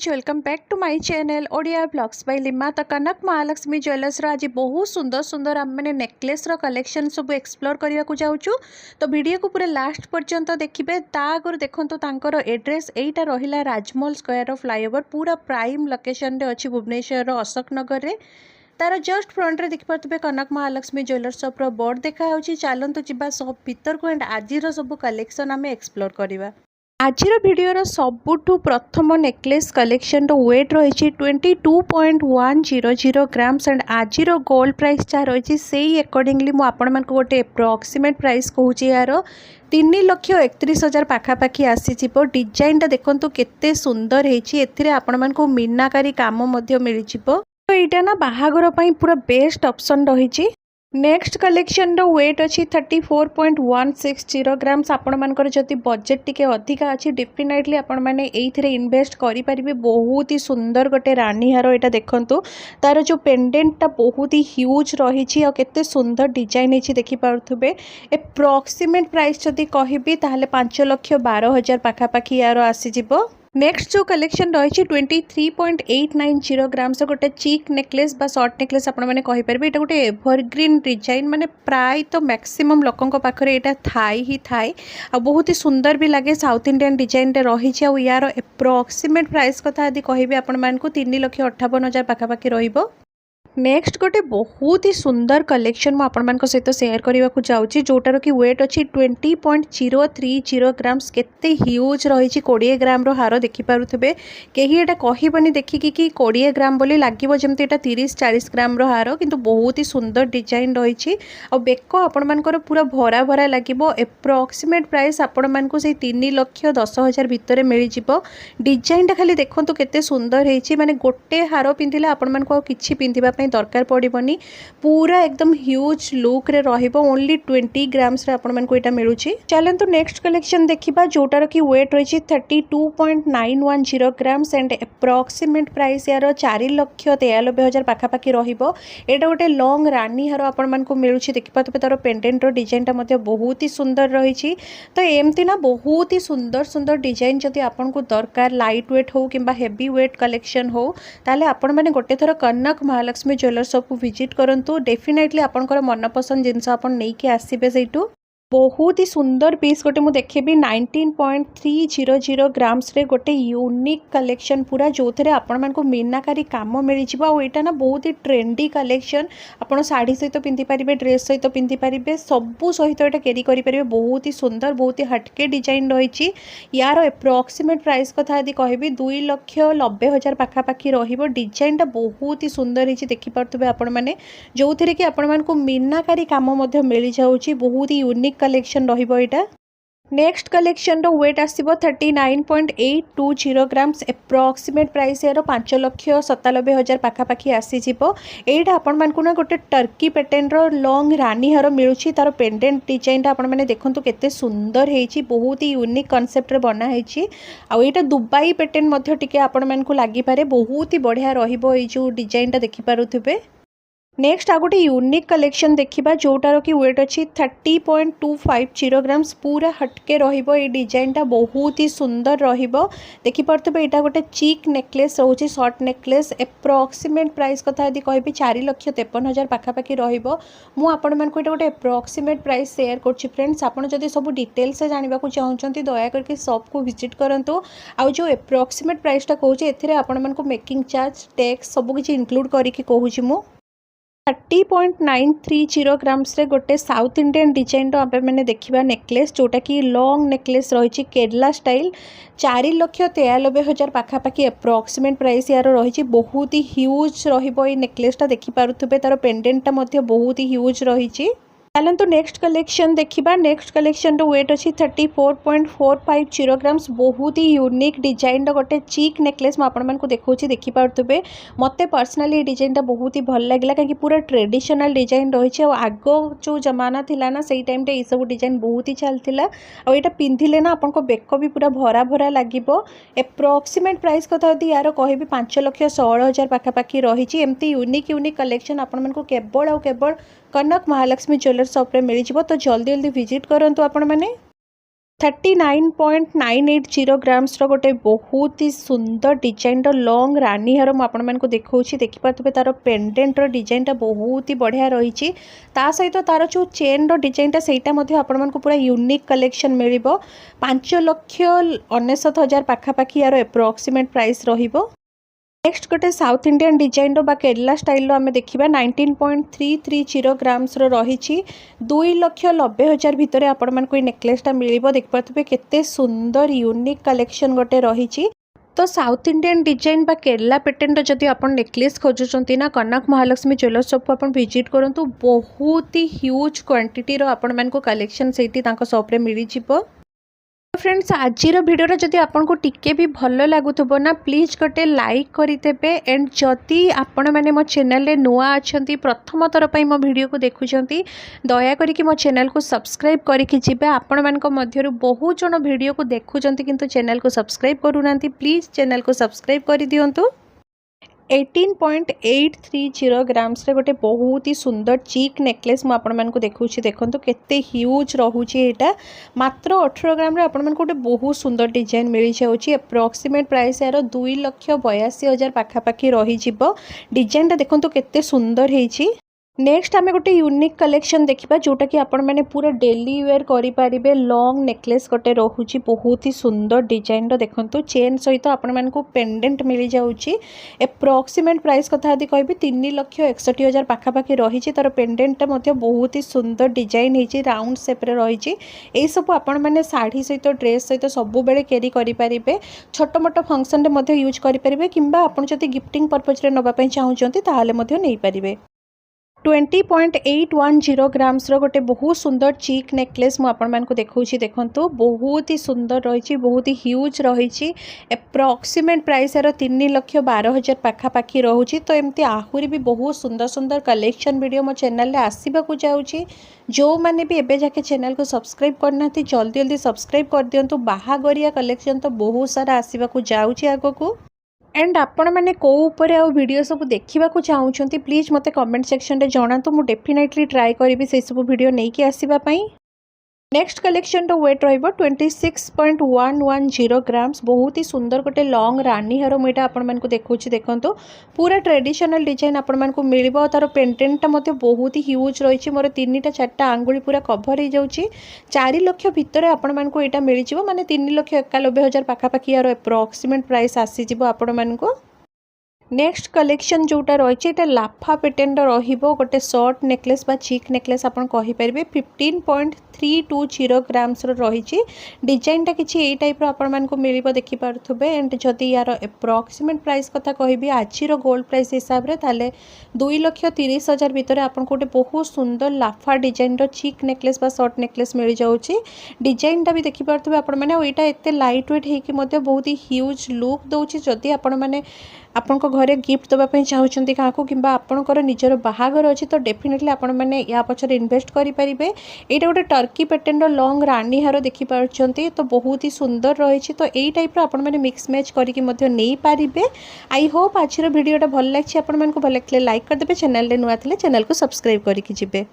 Welcome back to my channel Odia blogs by Lima. तो Kanak Mahalakshmi jewellers आज बहुत सुंदर सुंदर आम मैंने नेकलेस कलेक्शन सब एक्सप्लोर करने को जाऊँ। तो वीडियो को पूरा लास्ट पर्यंत देखिए। आगुरी देखो तांकर एड्रेस एटा रहिला राजमहल स्क्वायर फ्लाईओवर पूरा प्राइम लोकेशन रे अच्छी भुवनेश्वर अशोक नगर रे। तार जस्ट फ्रंट रे देखिपे कनक महालक्ष्मी ज्वेलर्स शॉप रो बोर्ड देखा। चलतु जा शॉप भीतर को एंड आज सब कलेक्शन आम एक्सप्लोर करवा। आजिर भिडर सबुठु प्रथम नेकलेस कलेक्शन वेट रही 22.100 ग्राम्स एंड आजिर गोल्ड प्राइस जहाँ रही से अकॉर्डिंगली मुझे गोटे एप्रोक्सीमेट प्राइस कहूँ यार 3,31,000 पाखापाखि आसी। डिजाइन देखो केते सुंदर होती आपको मीनाकारी काम मिल तो यहाँ ना बाहागर पूरा बेस्ट ऑप्शन रही। नेक्स्ट कलेक्शन वेट अच्छी 34.160 ग्राम्स। आपण मानकर जदि बजेट टिके अधिका अच्छी डेफिनेटली आपण माने एइथिरे इन्वेस्ट करि परिबे। बहुत ही सुंदर गोटे रानी हार एटा देखंतु तार जो पेंडेंटटा बहुत ही ह्यूज रही और केते सुंदर डिजाइन है देखि पारुथबे। एप्रोक्सीमेट प्राइस जदि कहिबी ताहले 5,12,000 पाखापाखि यार आसी जिवो। नेक्स्ट जो कलेक्शन रही 23.890 ग्राम्स गोटे चीक नेकलेस बा शॉर्ट नेकलेस आपण मैंने कहीपर। ये गोटे एवरग्रीन डिजाइन माने प्राय तो मैक्सिमम लोकों पाखे यहाँ थाई ही थाए आ बहुत ही सुंदर भी लगे। साउथ इंडियन डिजाइन रही यार एप्रोक्सीमेट प्राइस कथा यदि कहि आपण मानकु 3,58,000 पाखापाखि रहिबो। नेक्स्ट गोटे बहुत ही सुंदर कलेक्शन मुझे सहित सेयार करने को जाऊँगी जोटार कि वेट अच्छी 20.030 ग्राम्स केते ह्यूज रही 20 ग्राम हार देखिपे। कहीं यहाँ कहबनी देखिकी कि 20 ग्राम बोली लगे जमी यहाँ 30-40 ग्राम हार किंतु बहुत ही सुंदर डिजाइन रही। बेक आपण पूरा भरा भरा लगे। एप्रोक्सीमेट प्राइस आपण मानक से 3,10,000 भितर मिल जाव। डिजाइन खाली देखो केते सुंदर होती माने गोटे हार पिंधिले आपण मानक किछि पिंधिबा दरकार पड़ोनी। पूरा एकदम ह्यूज लुक रे रहिबो। ओनली 20 ग्राम्स रे आपण मानकु एटा मिलुची। चलंतु नेक्स्ट कलेक्शन देखिबा जोटार कि वेट रही 32.910 ग्राम्स एंड एप्रोक्सीमेट प्राइस यार 4,93,000 पाखापाखि रहिबो। एटा गोटे लॉन्ग रानी हार आपण मानकु मिलुची देखिपातबे। तार पेंडेंट रो डिजाइन टा मध्ये बहुत ही सुंदर रही। तो एमती ना बहुत ही सुंदर सुंदर डिजाइन जदि आपनको दरकार लाइट वेट हो किंबा हेवी वेट कलेक्शन हो ताले आपण माने गोटे थर कनक महालक्ष्मी ज्वेलर्स शॉप को विजिट करंतु। डेफिनेटली आपनकर मनपसंद जिनस आपन नहीं के आसीबे सेइटू। बहुत ही सुंदर पीस गोटे मुझे देखेबी 19.300 ग्राम्स रे गोटे यूनिक कलेक्शन पूरा जो थे आपण मानक मीनाकारी काम मिल जाव। यहाँ ना बहुत ही ट्रेंडी कलेक्शन आपड़ शाढ़ी सहित पिंधि पारे ड्रेस सहित पिंधि पारे सबू सहित यहाँ कैरी करेंगे। बहुत ही सुंदर बहुत ही हटके डिजाइन रही। यार एप्रोक्सीमेट प्राइस कथा यदि कहबी 2,90,000 पाखापाखि रहिबो। डिजाइन टा बहुत ही सुंदर होती देखिपे आपण मैंने जो थे कि आपण मानक मीनाकारी काम मिल जाऊँगी। बहुत ही यूनिक कलेक्शन रहिबो एटा। नेक्स्ट कलेक्शन रो वेट आसीबो 39.820 ग्राम्स। एप्रोक्सीमेट प्राइस यार 5,97,000 पाखापाखि आसी जिवो। एटा आपण मानकु ना गोटे टर्की पैटर्न रो लॉन्ग रानी हार मिलुची। तार पेंडेंट डिजाइन टा आपण माने देखंतु केते सुंदर हेची। बहुत ही यूनिक कांसेप्ट रे बना हेची। आ एटा दुबई पैटर्न मध्ये टिके आपण मानकु लागि पारे। बहुत ही बढ़िया रहिबो ए जो डिजाइन टा देखि पारुथिबे। नेक्स्ट आ गोटे यूनिक कलेक्शन देखिबा जोटार कि वेट अच्छी 30.250 ग्राम्स। पूरा हटके रहिबो। ये डिजाइन टा बहुत ही सुंदर रहिबो देखिपे। यहाँ गोटे चीक नेकलेस रोचे शॉर्ट नेकलेस। एप्रोक्सीमेट प्राइस कथा यदि कहबी 4,53,000 पाखापाखि रहिबो। मु आपण मानकु एटा गोटे एप्रोक्सीमेट प्राइस शेयर करछि फ्रेंड्स। आपण जदि सब डिटेल्स जानिबा को चाहउछंती दया करके शॉप को विजिट करंतु। आ जो एप्रोक्सीमेट प्राइस टा कहूछि एथिरे आपण मानकु मेकिंग चार्ज टैक्स सब किछि इंक्लूड करिकि कहूछि मु। 30.930 ग्राम्स रे गोटे साउथ इंडियन डिजाइन मैंने देखा नेकलेस जोटा कि लॉन्ग नेकलेस रही केरला स्टाइल 4,93,000 पाखापाखि एप्रोक्सीमेट प्राइस यार रही। बहुत ही ह्यूज रहिबो ये नेकलेसटा देखिपे। तार पेंडेंटा बहुत ही ह्यूज रही। चलंतु नेक्स्ट कलेक्शन देखिबा। नेक्स्ट कलेक्शन रो वेट अच्छी 34.450 ग्राम्स। बहुत ही यूनिक डिजाइन गोटे चीक नेकलेस मुझे देखा देखिपे। मत पर्सनाली डिजाइन बहुत ही भल लगे कहीं पूरा ट्रेडिशनल डिजाइन रही। आग जो जमाना थिला ना से टाइम ये सब डिजाइन बहुत ही चलता। आईटा पिंधिले ना आपको बेक भी पूरा भरा भरा लगे। एप्रोक्सीमेट प्राइस कथा यदि यार कहबी 5,16,000 पाखापाखि रही। एमती यूनिक यूनिक कलेक्शन आपको केवल आ केवल कनक महालक्ष्मी ज्वेलर्स शॉप रे मिल जिवो। तो जल्दी जल्दी विजिट करंतु आपण माने। 39.980 ग्राम्स गोटे बहुत ही सुंदर डिजाइन लॉन्ग रानी हार मुझे देखा देखिपे तार पेंडेंट डिजाइन बहुत ही बढ़िया रही सहित तार जो चेन डिजाइन से पूरा यूनिक कलेक्शन मिल 5,99,000 पाखापाखि यार एप्रोक्सीमेट प्राइस रहिबो। नेक्स्ट गोटे साउथ इंडियन डिजाइन बा केरला स्टाइल आम देखा 19.330 ग्राम्स रही 2,90,000 भितर आपण नेकलेसटा मिल देखिपे केते सुंदर यूनिक कलेक्शन गोटे रही। तो साउथ इंडियन डिजाइन बा केरला पैटर्न जदि आप नेकलेस खोजुंट ना कनक महालक्ष्मी ज्वेलर्स शॉप को विजिट करूँ बहुत ही ह्यूज क्वांटिटी आपण कलेक्शन से शॉप मिल जाए। फ्रेंड्स आज भिडियो जदि आपको टिके भी भल लगुव ना प्लीज गोटे लाइक करदे एंड जदि आपण मैंने मो चैनल नुआ अच्छा प्रथम थर पर मो भिडियो को देखुं दयाकोरी मो चैनल को सब्सक्राइब करके जी आपण मध्य बहुत जन भिडियो को देखुं किंतु चैनल को सब्सक्राइब करूना प्लीज चैनल को सब्सक्राइब कर दिंतु। 18.830 ग्राम्स गोटे बहुत ही सुंदर चीक नेकलेस मुझे देखूँ देखो केते ह्यूज रोचे यहाँ मात्र 18 ग्राम आपण गोटे बहुत सुंदर डिजाइन मिल जाऊँगी एप्रोक्सीमेट प्राइस यार 2,82,000 पाखापाखि रही डिजाइन देखो केते सुंदर है। नेक्स्ट आम गोटे यूनिक कलेक्शन देखा जोटा कि आपण मैंने पूरा डेली वेयर करें लॉन्ग नेकलेस गोटे रोचे बहुत ही सुंदर डिजाइन देखो चेन सहित आपण पेंडेंट मिल जाऊँगी एप्रोक्सीमेट प्राइस कथा यदि कह 3,61,000 पाखापाखि रही तार पेंडेंट बहुत ही सुंदर डिजाइन होती राउंड सेप्रे रही यही सब आपण मैंने शाढ़ी सहित ड्रेस सहित सब बेले कैरी करेंगे छोट मोट फंक्शन में यूज करेंगे कि आपड़ी गिफ्टिंग पर्पज नापी चाहूँगी नहीं पारे। 20.810 ग्राम्स गोटे बहुत सुंदर चीक नेकलेस मुझे देखा देखो बहुत ही सुंदर रही बहुत ही ह्यूज रही एप्रोक्सीमेट प्राइस यार 3,12,000 पाखापाखि रोचे। तो एमती आहरी भी बहुत सुंदर सुंदर कलेक्शन वीडियो मो चैनल आसवाक जाऊँगी जो मैंने भी एबे जाके चैनल को सब्सक्राइब करना जल्दी जल्दी सब्सक्राइब कर दिंतु बाहागरिया कलेक्शन तो बहुत सारा आसवाक जाऊँगी आगक एंड आपण मैंने कौ वीडियो सब देखा चाहूँगी प्लीज मते कमेंट सेक्शन रे जणातु मु डेफिनेटली ट्राई करी से सब वीडियो नहीं कि आसवाई। नेक्स्ट कलेक्शन तो वेट रहिबो 26.110 ग्राम्स बहुत ही सुंदर गोटे लॉन्ग रानी हार मुझे आपको देखा देखो पूरा ट्रेडिशनल डिजाइन आपण मिल तार पेंडेंटा बहुत ही ह्यूज रही मोर 3टा 4टा आंगुली पूरा कभर हो जाऊँगी 4 लाख भितर आपण यहाँ मिल जाए माने 3,91,000 पाखापाखि यार एप्रोक्सीमेट प्राइस आसीज आपण को। नेक्स्ट कलेक्शन जोटा रही लाफा पैटर्न रोटे शॉर्ट नेकलेस बा चीक नेकलेस आप कहींपर 15.320 ग्राम्स रही डिजाइनटा किसी टाइप आपको मिल देखिपे एंड जदि यार एप्रोक्सीमेट प्राइस कथा कहि आज गोल्ड प्राइस हिसाब से 2,30,000 भितर आपको गोटे बहुत सुंदर लाफा डिजाइन चीक नेकलेस बा शॉर्ट नेकलेस मिल जाऊँगी डिजाइनटा भी देखिपे आपटा एत लाइट वेट होती बहुत ही ह्यूज लुक दौर जदि आपण मैंने आपण घरे गिफ्ट देवाई चाहूँगी क्या कि आपंकर निजर बाहागर अच्छी तो डेफिनेटली आपण मैंने या पछरे इन्वेस्ट करेंगे। यहाँ गोटे टर्की पैटर्न लॉन्ग रानी हार देखिपे तो बहुत ही सुंदर रही तो यही टाइप आपण मैंने मिक्स मैच करके नहीं पारे। आई होप आज भिडियोटा भल लगी आपको भल लगे लाइक करदे चैनल नुआ चैनल को सब्सक्राइब करके जी।